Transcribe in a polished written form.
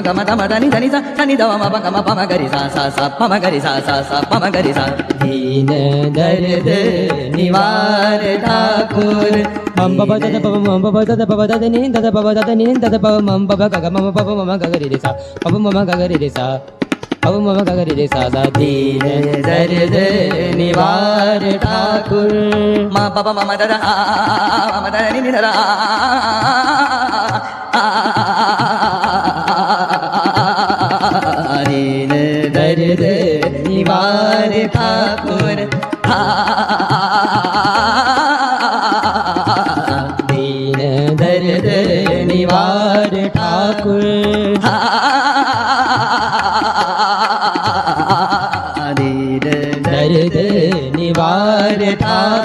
ga ma da ma da ni da ma pa ga ma pa ma ga ri sa pa ma ga ri sa pa ma ga ri sa दीन दर्द निवार ठाकुर मम बब दद बब मम बब दद बब दद नी दद बब दद नी दद बब मम बब ग मम बब मम ग रि सा बब मम ग रि सा बब मम ग रि सा दीन दर्द निवार ठाकुर मा बब मम दद मम दद नी दद दीन दर्द निवार ठाकुर दीन दर्द निवार ठाकुर दीन दर्द निवार ठाकुर